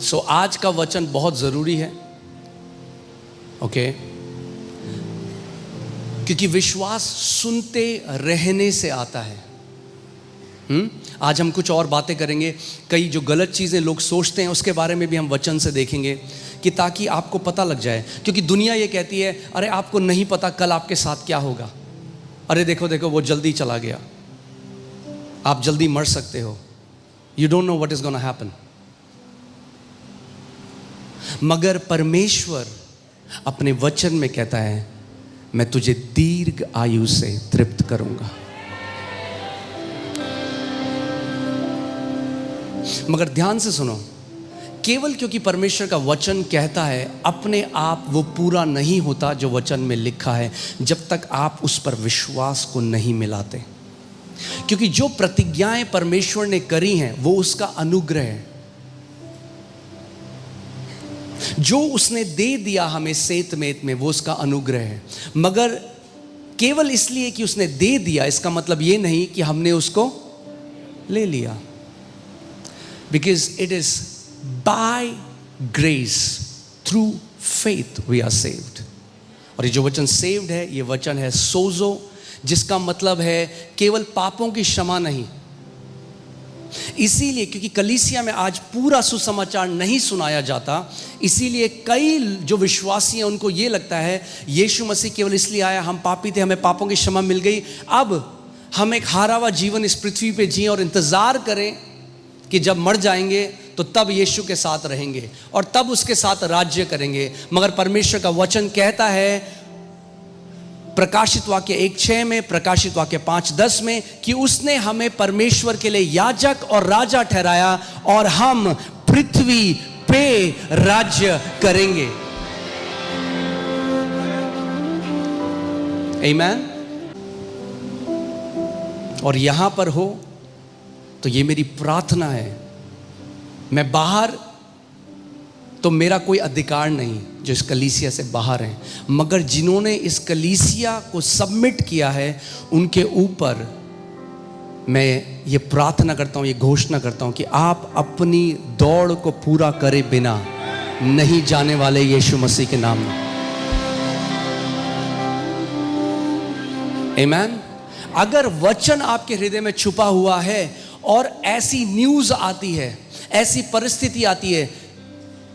सो आज का वचन बहुत ज़रूरी है, ओके? क्योंकि विश्वास सुनते रहने से आता है। आज हम कुछ और बातें करेंगे, कई जो गलत चीज़ें लोग सोचते हैं उसके बारे में भी हम वचन से देखेंगे, कि ताकि आपको पता लग जाए। क्योंकि दुनिया ये कहती है, अरे आपको नहीं पता कल आपके साथ क्या होगा, अरे देखो देखो वो जल्दी चला गया, आप जल्दी मर सकते हो, you don't know what is gonna happen. मगर परमेश्वर अपने वचन में कहता है, मैं तुझे दीर्घ आयु से तृप्त करूंगा। मगर ध्यान से सुनो, केवल क्योंकि परमेश्वर का वचन कहता है, अपने आप वो पूरा नहीं होता जो वचन में लिखा है, जब तक आप उस पर विश्वास को नहीं मिलाते। क्योंकि जो प्रतिज्ञाएं परमेश्वर ने करी हैं वो उसका अनुग्रह है। जो उसने दे दिया हमें सेत मेत में वो उसका अनुग्रह है। मगर केवल इसलिए कि उसने दे दिया इसका मतलब ये नहीं कि हमने उसको ले लिया। Because it is by grace through faith we are saved. और ये जो वचन सेव्ड है, ये वचन है सोजो, जिसका मतलब है केवल पापों की क्षमा नहीं। इसीलिए क्योंकि कलीसिया में आज पूरा सुसमाचार नहीं सुनाया जाता, इसीलिए कई जो विश्वासी हैं उनको ये लगता है यीशु मसीह केवल इसलिए आया, हम पापी थे, हमें पापों की क्षमा मिल गई, अब हम एक हारा हुआ जीवन इस पृथ्वी पे जिए और इंतजार करें कि जब मर जाएंगे तो तब यीशु के साथ रहेंगे और तब उसके साथ राज्य करेंगे। मगर परमेश्वर का वचन कहता है प्रकाशित वाक्य 1:6 में, प्रकाशित वाक्य 5:10 में, कि उसने हमें परमेश्वर के लिए याजक और राजा ठहराया और हम पृथ्वी पे राज्य करेंगे। आमीन। और यहां पर हो तो ये मेरी प्रार्थना है, मैं बाहर तो मेरा कोई अधिकार नहीं जो इस कलीसिया से बाहर हैं, मगर जिन्होंने इस कलीसिया को सबमिट किया है उनके ऊपर मैं ये प्रार्थना करता हूँ, ये घोषणा करता हूँ कि आप अपनी दौड़ को पूरा करे बिना नहीं जाने वाले यीशु मसीह के नाम में। आमीन। अगर वचन आपके हृदय में छुपा हुआ है और ऐसी न्यूज़ आती है, ऐसी परिस्थिति आती है,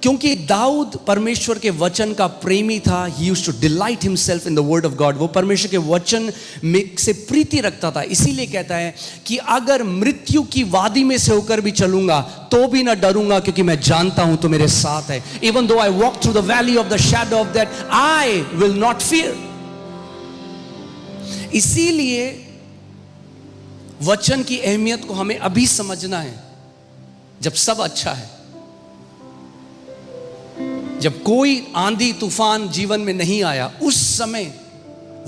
क्योंकि दाऊद परमेश्वर के वचन का प्रेमी था, he used to delight himself in the word of God, वो परमेश्वर के वचन में से प्रीति रखता था। इसीलिए कहता है कि अगर मृत्यु की वादी में से होकर भी चलूंगा तो भी ना डरूंगा, क्योंकि मैं जानता हूं तो मेरे साथ है। Even though I walk through the valley of the shadow of death, I will not fear। इसीलिए वचन की अहमियत को हमें अभी समझना है, जब सब अच्छा है, जब कोई आंधी तूफान जीवन में नहीं आया, उस समय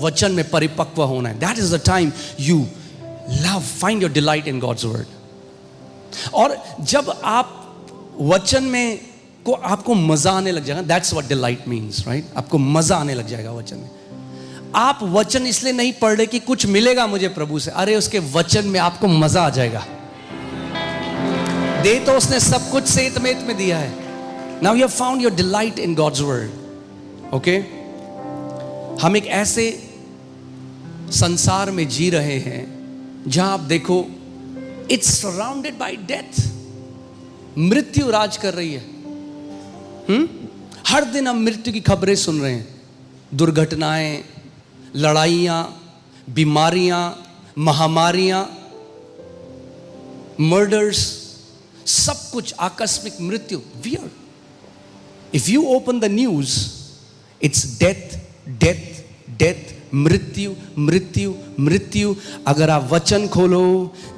वचन में परिपक्व होना है। That is the time you love, find your delight in God's word. और जब आप वचन में को आपको मजा आने लग जाएगा, that's what delight means, right? आपको मजा आने लग जाएगा वचन में। आप वचन इसलिए नहीं पढ़ रहे कि कुछ मिलेगा मुझे प्रभु से, अरे उसके वचन में आपको मजा आ जाएगा। दे तो उसने सब कुछ सेत मेत में दिया है। Now you have found your delight in God's word, okay? हम एक ऐसे संसार में जी रहे हैं जहां आप देखो, it's surrounded by death, मृत्यु राज कर रही है। हर दिन हम मृत्यु की खबरें सुन रहे हैं, दुर्घटनाएं, लड़ाइयां, बीमारियां, महामारियां, मर्डर्स, सब कुछ आकस्मिक मृत्यु, weird. If you open the news, it's death, death, death, मृत्यु, मृत्यु, मृत्यु। अगर आप वचन खोलो,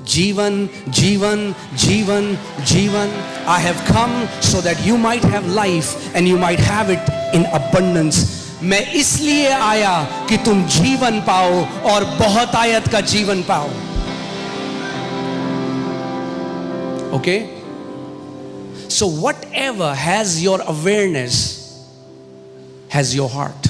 जीवन, जीवन, जीवन, जीवन। I have come so that you might have life and you might have it in abundance। मैं इसलिए आया कि तुम जीवन पाओ और बहुत आयत का जीवन पाओ। Okay? So whatever has your awareness has your heart।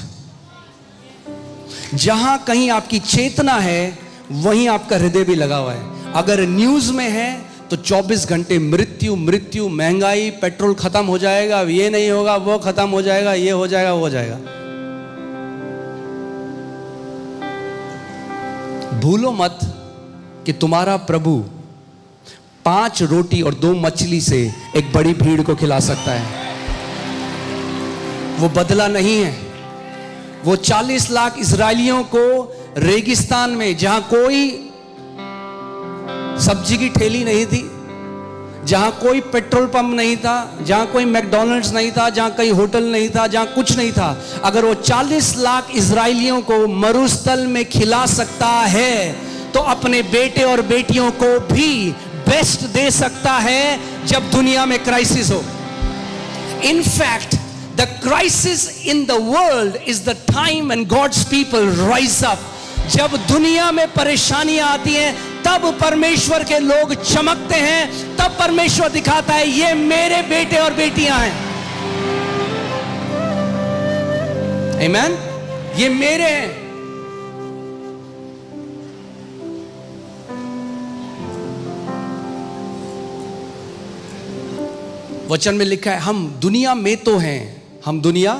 जहां कहीं आपकी चेतना है वहीं आपका हृदय भी लगा हुआ है। अगर न्यूज में है तो 24 घंटे मृत्यु मृत्यु, महंगाई, पेट्रोल खत्म हो जाएगा, ये नहीं होगा, वो खत्म हो जाएगा, ये हो जाएगा, वो हो जाएगा। भूलो मत कि तुम्हारा प्रभु 5 रोटी और 2 मछली से एक बड़ी भीड़ को खिला सकता है। वो बदला नहीं है। वो 40 लाख इजरायलियों को रेगिस्तान में, जहां कोई सब्जी की ठेली नहीं थी, जहां कोई पेट्रोल पंप नहीं था, जहां कोई मैकडॉनल्ड्स नहीं था, जहां कोई होटल नहीं था, जहां कुछ नहीं था, अगर वो 40 लाख इजरायलियों को मरुस्थल में खिला सकता है तो अपने बेटे और बेटियों को भी बेस्ट दे सकता है जब दुनिया में क्राइसिस हो। In fact, the crisis in the world is the time when God's people rise up. जब दुनिया में परेशानियां आती हैं तब परमेश्वर के लोग चमकते हैं, तब परमेश्वर दिखाता है ये मेरे बेटे और बेटियां हैं। आमीन। ये मेरे हैं। वचन में लिखा है हम दुनिया में तो हैं, हम दुनिया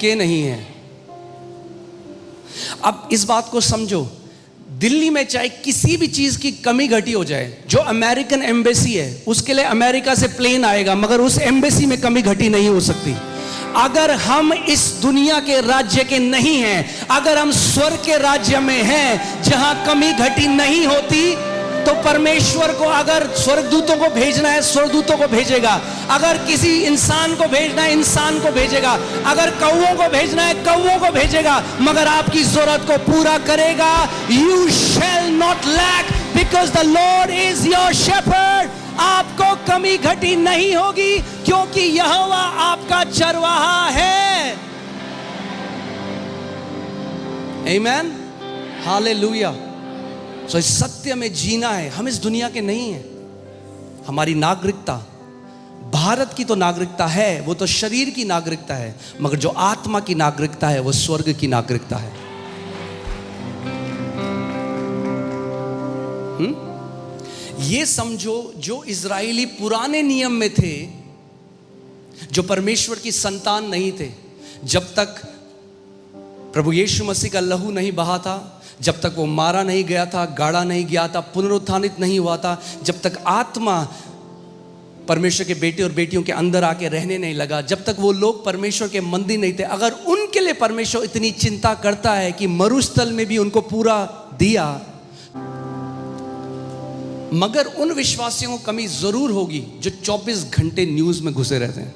के नहीं हैं। अब इस बात को समझो, दिल्ली में चाहे किसी भी चीज की कमी घटी हो जाए, जो अमेरिकन एम्बेसी है उसके लिए अमेरिका से प्लेन आएगा, मगर उस एम्बेसी में कमी घटी नहीं हो सकती। अगर हम इस दुनिया के राज्य के नहीं हैं, अगर हम स्वर्ग के राज्य में हैं जहां कमी घटी नहीं होती, तो परमेश्वर को अगर स्वर्गदूतों को भेजना है स्वर्गदूतों को भेजेगा, अगर किसी इंसान को भेजना है इंसान को भेजेगा, अगर कौवों को भेजना है कौवों को भेजेगा, मगर आपकी जरूरत को पूरा करेगा। You shall not lack because the Lord is your shepherd. आपको कमी घटी नहीं होगी क्योंकि यहोवा आपका चरवाहा है। आमीन, हालेलुया। सो इस सत्य में जीना है। हम इस दुनिया के नहीं हैं। हमारी नागरिकता भारत की तो नागरिकता है, वो तो शरीर की नागरिकता है, मगर जो आत्मा की नागरिकता है वो स्वर्ग की नागरिकता है। ये समझो, जो इजरायली पुराने नियम में थे, जो परमेश्वर की संतान नहीं थे, जब तक प्रभु यीशु मसीह का लहू नहीं बहा था, जब तक वो मारा नहीं गया था, गाड़ा नहीं गया था, पुनरुत्थानित नहीं हुआ था, जब तक आत्मा परमेश्वर के बेटे और बेटियों के अंदर आके रहने नहीं लगा, जब तक वो लोग परमेश्वर के मंदिर नहीं थे, अगर उनके लिए परमेश्वर इतनी चिंता करता है कि मरुस्थल में भी उनको पूरा दिया, मगर उन विश्वासियों को कमी जरूर होगी जो 24 घंटे न्यूज में घुसे रहते हैं,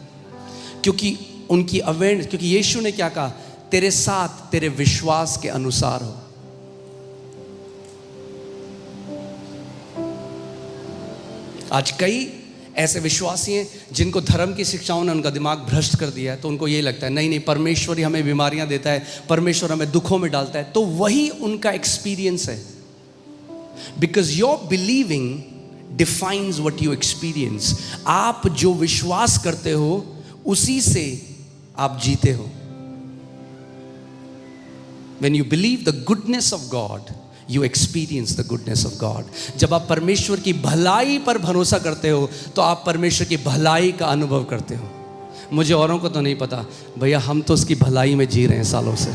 क्योंकि उनकी अवेयरनेस, क्योंकि यीशु ने क्या कहा, तेरे साथ तेरे विश्वास के अनुसार हो। आज कई ऐसे विश्वासी हैं जिनको धर्म की शिक्षाओं ने उनका दिमाग भ्रष्ट कर दिया है, तो उनको ये लगता है नहीं नहीं परमेश्वर ही हमें बीमारियां देता है, परमेश्वर हमें दुखों में डालता है, तो वही उनका एक्सपीरियंस है। Because your believing defines what you experience. आप जो विश्वास करते हो उसी से आप जीते हो। When you believe the goodness of God, you experience the goodness of God. जब आप परमेश्वर की भलाई पर भरोसा करते हो तो आप परमेश्वर की भलाई का अनुभव करते हो। मुझे औरों को तो नहीं पता भैया, हम तो उसकी भलाई में जी रहे हैं सालों से।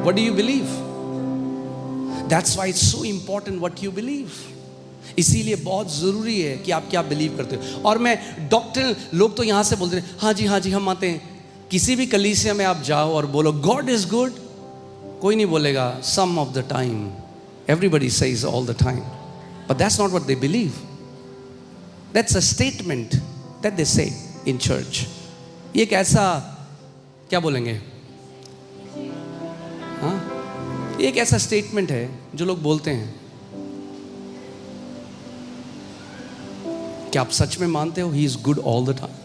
What do you believe? That's why it's so important what you believe. इसीलिए बहुत जरूरी है कि आप क्या बिलीव करते हो। और मैं डॉक्टर, लोग तो यहां से बोलते हैं हाँ जी हम आते हैं। किसी भी कलीसिया में आप जाओ और बोलो गॉड इज गुड, कोई नहीं बोलेगा some of the time, everybody says all the time, but that's not what they believe. That's a statement that they say in church. ये एक ऐसा, क्या बोलेंगे, हाँ, एक ऐसा स्टेटमेंट है जो लोग बोलते हैं। क्या आप सच में मानते हो he is good all the time?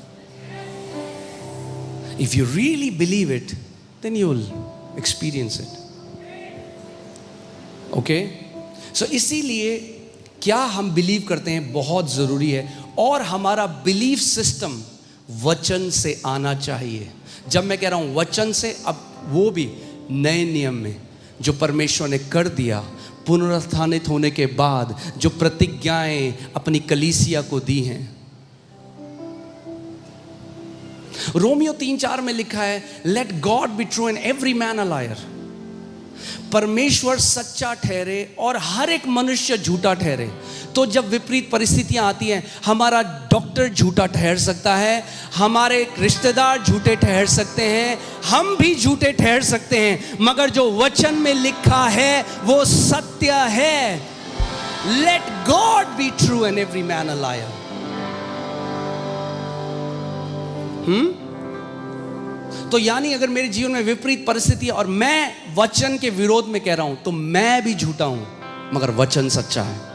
If you really believe it, then you will experience it. Okay? So इसीलिए क्या हम बिलीव करते हैं बहुत जरूरी है, और हमारा बिलीफ सिस्टम वचन से आना चाहिए। जब मैं कह रहा हूं वचन से, अब वो भी नए नियम में जो परमेश्वर ने कर दिया, पुनरुत्थानित होने के बाद जो प्रतिज्ञाएं अपनी कलीसिया को दी हैं। रोमियो 3:4 में लिखा है, let God be true and every man a liar. परमेश्वर सच्चा ठहरे और हर एक मनुष्य झूठा ठहरे। तो जब विपरीत परिस्थितियां आती हैं, हमारा डॉक्टर झूठा ठहर सकता है, हमारे रिश्तेदार झूठे ठहर सकते हैं, हम भी झूठे ठहर सकते हैं, मगर जो वचन में लिखा है वो सत्य है। Let God be true and every man a liar. तो यानी अगर मेरे जीवन में विपरीत परिस्थिति है और मैं वचन के विरोध में कह रहा हूं, तो मैं भी झूठा हूं, मगर वचन सच्चा है।